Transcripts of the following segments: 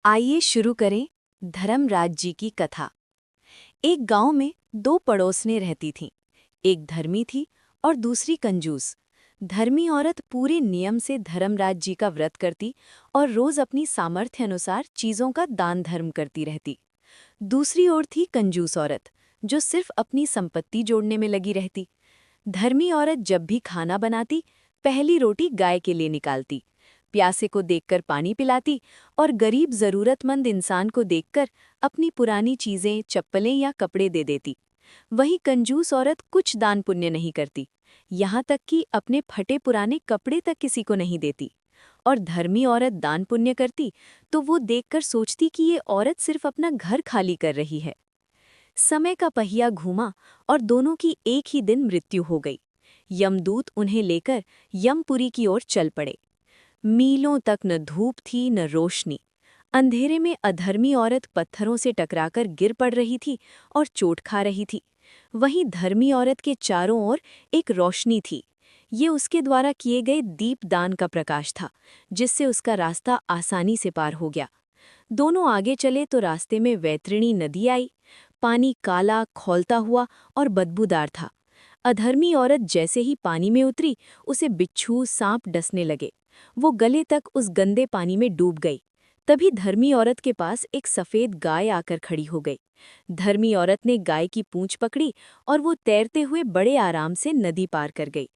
आइए शुरू करें धर्मराज जी की कथा। एक गांव में दो पड़ोसनें रहती थीं। एक धर्मी थी और दूसरी कंजूस। धर्मी औरत पूरे नियम से धर्मराज जी का व्रत करती और रोज अपनी सामर्थ्य अनुसार चीजों का दान धर्म करती रहती। दूसरी ओर थी कंजूस औरत, जो सिर्फ अपनी संपत्ति जोड़ने में लगी रहती। धर्मी औरत जब भी खाना बनाती, पहली रोटी गाय के लिए निकालती, प्यासे को देखकर पानी पिलाती और गरीब जरूरतमंद इंसान को देखकर अपनी पुरानी चीजें, चप्पलें या कपड़े दे देती। वहीं कंजूस औरत कुछ दान पुण्य नहीं करती, यहाँ तक कि अपने फटे पुराने कपड़े तक किसी को नहीं देती। और धर्मी औरत दान पुण्य करती तो वो देखकर सोचती कि ये औरत सिर्फ अपना घर खाली कर रही है। समय का पहिया घूमा और दोनों की एक ही दिन मृत्यु हो गई। यमदूत उन्हें लेकर यमपुरी की ओर चल पड़े। मीलों तक न धूप थी न रोशनी। अंधेरे में अधर्मी औरत पत्थरों से टकराकर गिर पड़ रही थी और चोट खा रही थी। वहीं धर्मी औरत के चारों ओर एक रोशनी थी। ये उसके द्वारा किए गए दीपदान का प्रकाश था, जिससे उसका रास्ता आसानी से पार हो गया। दोनों आगे चले तो रास्ते में वैतरणी नदी आई। पानी काला, खौलता हुआ और बदबूदार था। अधर्मी औरत जैसे ही पानी में उतरी, उसे बिच्छू, सांप डसने लगे। वो गले तक उस गंदे पानी में डूब गई। तभी धर्मी औरत के पास एक सफ़ेद गाय आकर खड़ी हो गई। धर्मी औरत ने गाय की पूंछ पकड़ी और वो तैरते हुए बड़े आराम से नदी पार कर गई।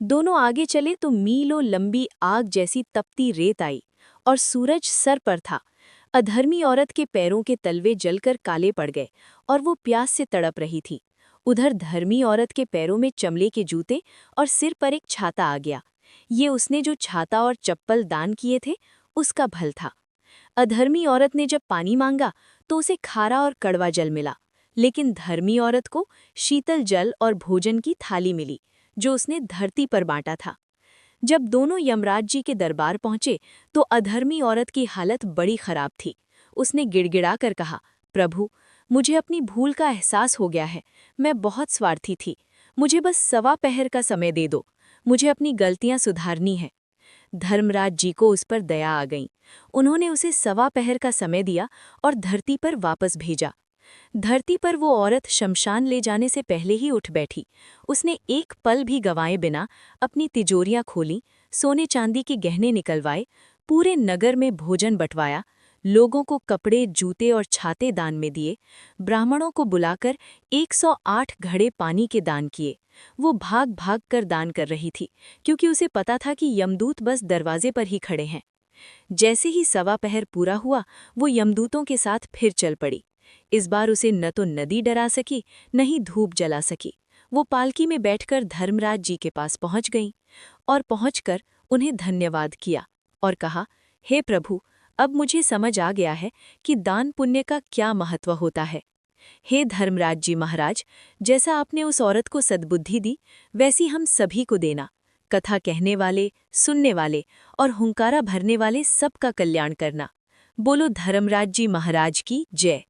दोनों आगे चले तो मीलों लंबी आग जैसी तपती रेत आई और सूरज सर पर था। अधर्मी औरत के पैरों के तलवे जलकर काले पड़ गए और वो प्यास से तड़प रही थी। उधर धर्मी औरत के पैरों में चमड़े के जूते और सिर पर एक छाता आ गया। ये उसने जो छाता और चप्पल दान किए थे, उसका फल था। अधर्मी औरत ने जब पानी मांगा तो उसे खारा और कड़वा जल मिला, लेकिन धर्मी औरत को शीतल जल और भोजन की थाली मिली, जो उसने धरती पर बांटा था। जब दोनों यमराज जी के दरबार पहुंचे तो अधर्मी औरत की हालत बड़ी खराब थी। उसने गिड़गिड़ा कर कहा, प्रभु, मुझे अपनी भूल का एहसास हो गया है। मैं बहुत स्वार्थी थी। मुझे बस सवा पहर का समय दे दो। मुझे अपनी गलतियां सुधारनी है। धर्मराज जी को उस पर दया आ गई। उन्होंने उसे सवा पहर का समय दिया और धरती पर वापस भेजा। धरती पर वो औरत शमशान ले जाने से पहले ही उठ बैठी। उसने एक पल भी गंवाए बिना अपनी तिजोरियां खोलीं, सोने चांदी के गहने निकलवाए, पूरे नगर में भोजन बंटवाया, लोगों को कपड़े, जूते और छाते दान में दिए, ब्राह्मणों को बुलाकर 108 घड़े पानी के दान किए। वो भाग भाग कर दान कर रही थी, क्योंकि उसे पता था कि यमदूत बस दरवाजे पर ही खड़े हैं। जैसे ही सवा पहर पूरा हुआ, वो यमदूतों के साथ फिर चल पड़ी। इस बार उसे न तो नदी डरा सकी, न ही धूप जला सकी। वो पालकी में बैठकर धर्मराज जी के पास पहुंच गई और पहुंचकर उन्हें धन्यवाद किया और कहा, हे प्रभु, अब मुझे समझ आ गया है कि दान पुण्य का क्या महत्व होता है। हे धर्मराज जी महाराज, जैसा आपने उस औरत को सद्बुद्धि दी, वैसी हम सभी को देना। कथा कहने वाले, सुनने वाले और हुंकारा भरने वाले सबका कल्याण करना। बोलो धर्मराज जी महाराज की जय।